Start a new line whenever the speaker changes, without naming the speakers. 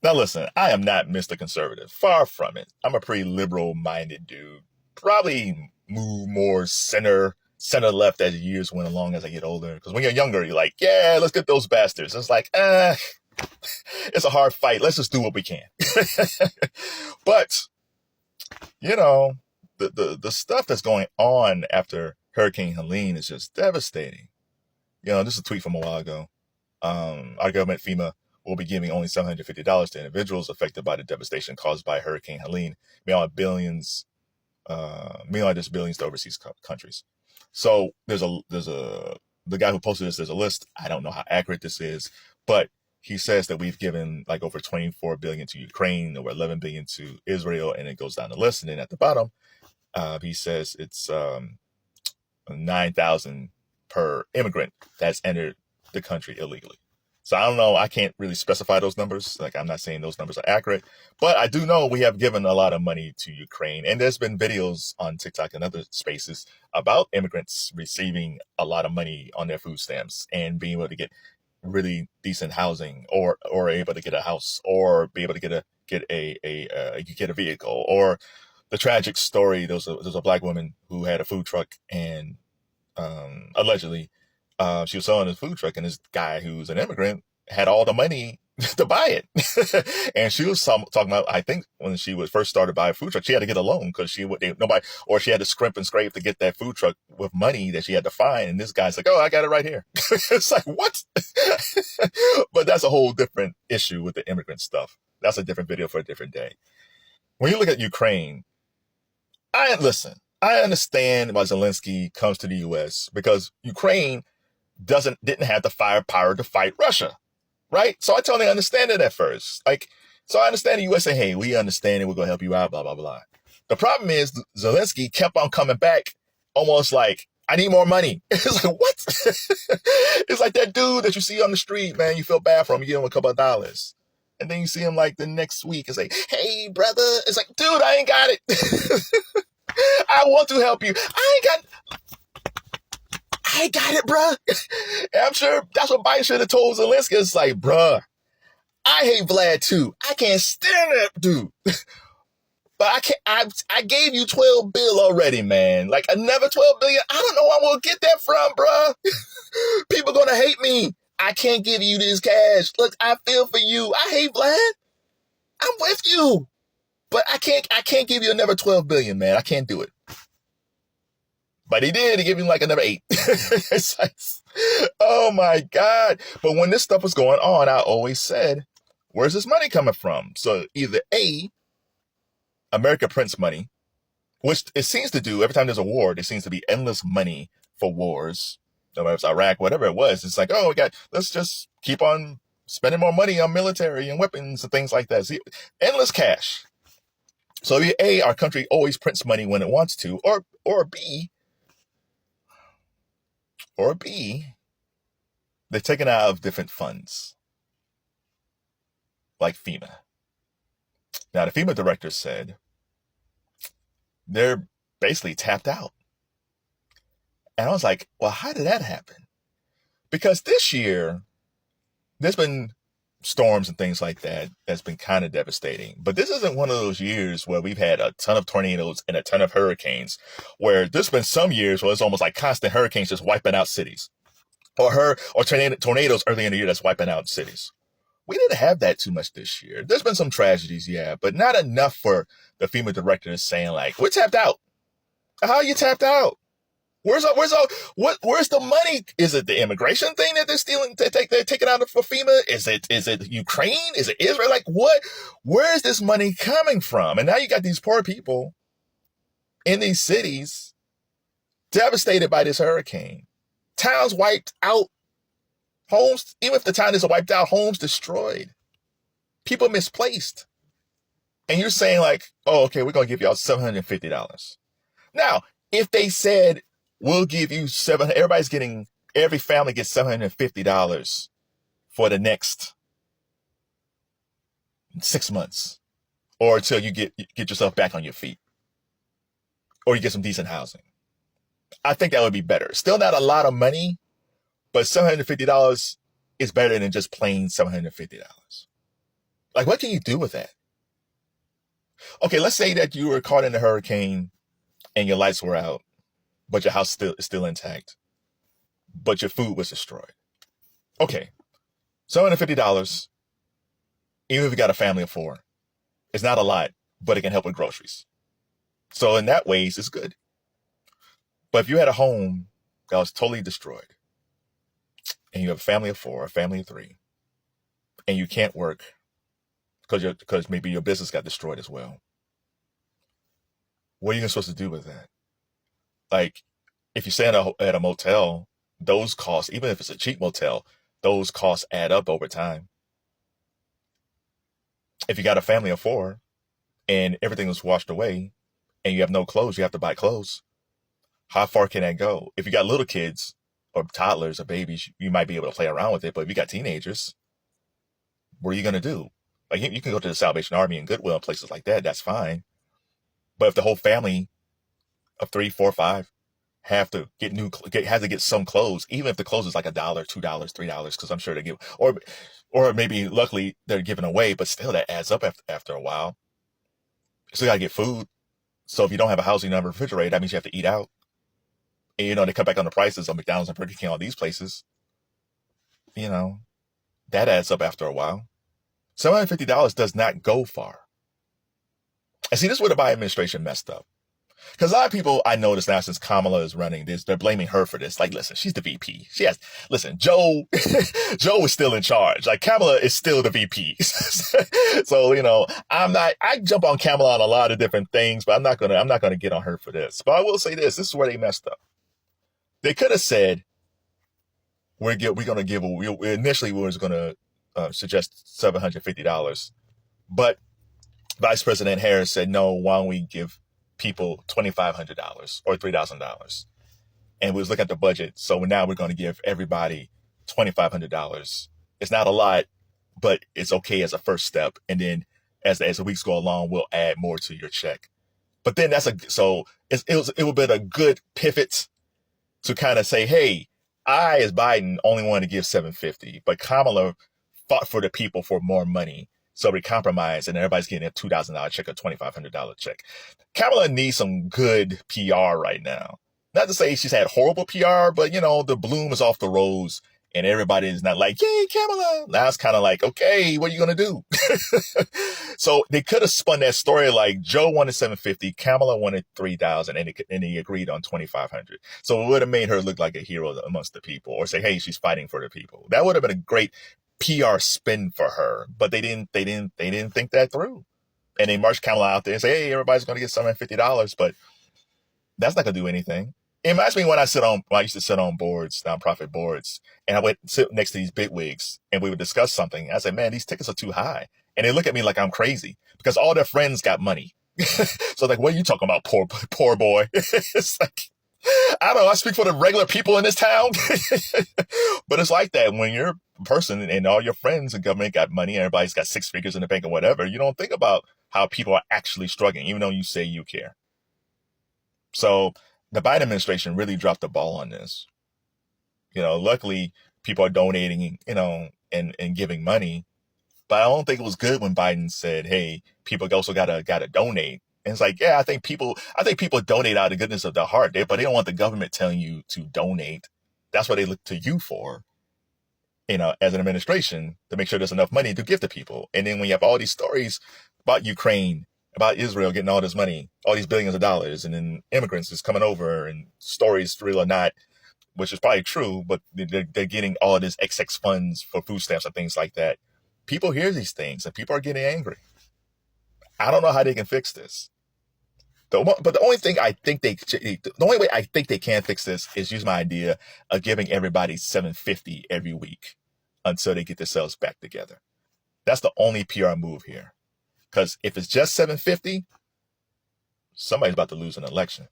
Now listen, I am not Mr. Conservative. Far from it. I'm a pretty liberal-minded dude. Probably move more center left as years went along as I get older. Because when you're younger, you're like, yeah, let's get those bastards. It's like, it's a hard fight. Let's just do what we can. But, you know, the stuff that's going on after Hurricane Helene is just devastating. You know, this is a tweet from a while ago. Our government, FEMA, will be giving only $750 to individuals affected by the devastation caused by Hurricane Helene. Meanwhile, there's billions to overseas countries. So the guy who posted this, there's a list. I don't know how accurate this is, but he says that we've given like over 24 billion to Ukraine, over 11 billion to Israel, and it goes down the list. And then at the bottom, he says it's 9,000 per immigrant that's entered the country illegally. So I don't know. I can't really specify those numbers. Like, I'm not saying those numbers are accurate, but I do know we have given a lot of money to Ukraine. And there's been videos on TikTok and other spaces about immigrants receiving a lot of money on their food stamps and being able to get really decent housing, or able to get a house, or be able to get a vehicle. Or the tragic story, there's a black woman who had a food truck, and allegedly she was selling his food truck, and this guy who's an immigrant had all the money to buy it. And she was talking about, I think when she was first started buying a food truck, she had to get a loan because she had to scrimp and scrape to get that food truck with money that she had to find. And this guy's like, oh, I got it right here. It's like, what? But that's a whole different issue with the immigrant stuff. That's a different video for a different day. When you look at Ukraine, I understand why Zelenskyy comes to the U.S. because Ukraine didn't have the firepower to fight Russia, right? So I totally understand it at first. So I understand the U.S. saying, hey, we understand it, we're going to help you out, blah, blah, blah. The problem is Zelenskyy kept on coming back almost like, I need more money. It's like, what? It's like that dude that you see on the street, man, you feel bad for him, you give him a couple of dollars. And then you see him like the next week and say, hey, brother. It's like, dude, I ain't got it. I want to help you. I ain't got it, bruh. And I'm sure that's what Biden should have told Zelenskyy. It's like, bruh, I hate Vlad too. I can't stand that dude. But I gave you 12 bill already, man. Like another 12 billion. I don't know where I'm going to get that from, bruh. People going to hate me. I can't give you this cash. Look, I feel for you. I hate Vlad. I'm with you. But I can't give you another 12 billion, man. I can't do it. But he did. He gave him like another 8. It's like, oh my God. But when this stuff was going on, I always said, where's this money coming from? So either A, America prints money, which it seems to do every time there's a war. There seems to be endless money for wars. No matter if it's Iraq, whatever it was. It's like, oh, let's just keep on spending more money on military and weapons and things like that. See, endless cash. So A, our country always prints money when it wants to, or B, they're taken out of different funds, like FEMA. Now, the FEMA director said they're basically tapped out. And I was like, well, how did that happen? Because this year, there's been storms and things like that that's been kind of devastating. But this isn't one of those years where we've had a ton of tornadoes and a ton of hurricanes, where there's been some years where it's almost like constant hurricanes just wiping out cities, or tornadoes early in the year that's wiping out cities. We didn't have that too much this year. There's been some tragedies, yeah, but not enough for the FEMA director saying like, we're tapped out. How are you tapped out? Where's the money? Is it the immigration thing that they're stealing? They're taking out for FEMA? Is it Ukraine? Is it Israel? Like what? Where is this money coming from? And now you got these poor people in these cities devastated by this hurricane. Towns wiped out. Homes, even if the town isn't wiped out, homes destroyed. People misplaced. And you're saying like, oh, okay, we're going to give y'all $750. Now, if they said, we'll give you every family gets $750 for the next 6 months, or until you get yourself back on your feet, or you get some decent housing. I think that would be better. Still not a lot of money, but $750 is better than just plain $750. Like, what can you do with that? Okay, let's say that you were caught in a hurricane and your lights were out, but your house is still intact, but your food was destroyed. Okay, $750, even if you got a family of four, it's not a lot, but it can help with groceries. So in that ways, it's good. But if you had a home that was totally destroyed, and you have a family of four, a family of three, and you can't work because maybe your business got destroyed as well, what are you supposed to do with that? Like, if you stay at a motel, those costs, even if it's a cheap motel, those costs add up over time. If you got a family of four and everything was washed away and you have no clothes, you have to buy clothes. How far can that go? If you got little kids or toddlers or babies, you might be able to play around with it. But if you got teenagers, what are you going to do? Like, you can go to the Salvation Army and Goodwill and places like that. That's fine. But if the whole family of 3, 4, 5 have to get some clothes, even if the clothes is like $1, $2, $3, because I'm sure they give, or maybe luckily they're giving away, but still that adds up after a while. You still got to get food. So if you don't have a house, you don't have a refrigerator, that means you have to eat out. And, they cut back on the prices on McDonald's and Burger King, all these places. That adds up after a while. $750 does not go far. And see, this is where the Biden administration messed up. Because a lot of people I notice now, since Kamala is running this, they're blaming her for this. Like, listen, she's the VP. Joe is still in charge. Like, Kamala is still the VP. So, I jump on Kamala on a lot of different things, but I'm not gonna get on her for this. But I will say this is where they messed up. They could have said, initially we was going to suggest $750, but Vice President Harris said, no, why don't we give people $2,500 or $3,000? And we was looking at the budget. So now we're going to give everybody $2,500. It's not a lot, but it's okay as a first step. And then as the weeks go along, we'll add more to your check. But then it would have been a good pivot to kind of say, hey, I, as Biden, only wanted to give $750, but Kamala fought for the people for more money. So we compromised, and everybody's getting a $2,000 check, a $2,500 check. Kamala needs some good PR right now. Not to say she's had horrible PR, but, the bloom is off the rose, and everybody is not like, yay, Kamala. Now it's kind of like, okay, what are you going to do? So they could have spun that story like Joe wanted $750, Kamala wanted $3,000, and they agreed on $2,500. So it would have made her look like a hero amongst the people, or say, hey, she's fighting for the people. That would have been a great PR spin for her, but they didn't think that through. And they marched Kamala out there and say, hey, everybody's going to get $750, but that's not going to do anything. It reminds me when I used to sit on boards, nonprofit boards, and I would sit next to these bigwigs and we would discuss something. I said, man, these tickets are too high. And they look at me like I'm crazy because all their friends got money. So like, what are you talking about, poor boy? It's like, I don't know. I speak for the regular people in this town. But it's like that when you're a person and all your friends in government got money, everybody's got 6 figures in the bank or whatever. You don't think about how people are actually struggling, even though you say you care. So the Biden administration really dropped the ball on this. Luckily people are donating, and giving money. But I don't think it was good when Biden said, hey, people also gotta donate. And it's like, yeah, I think people donate out of the goodness of their heart, but they don't want the government telling you to donate. That's what they look to you for, as an administration, to make sure there's enough money to give to people. And then when you have all these stories about Ukraine, about Israel getting all this money, all these billions of dollars, and then immigrants is coming over, and stories real or not, which is probably true, but they're getting all of this XX funds for food stamps and things like that. People hear these things and people are getting angry. I don't know how they can fix this. But the only way I think they can fix this is use my idea of giving everybody $750 every week until they get themselves back together. That's the only PR move here. Because if it's just $750, somebody's about to lose an election.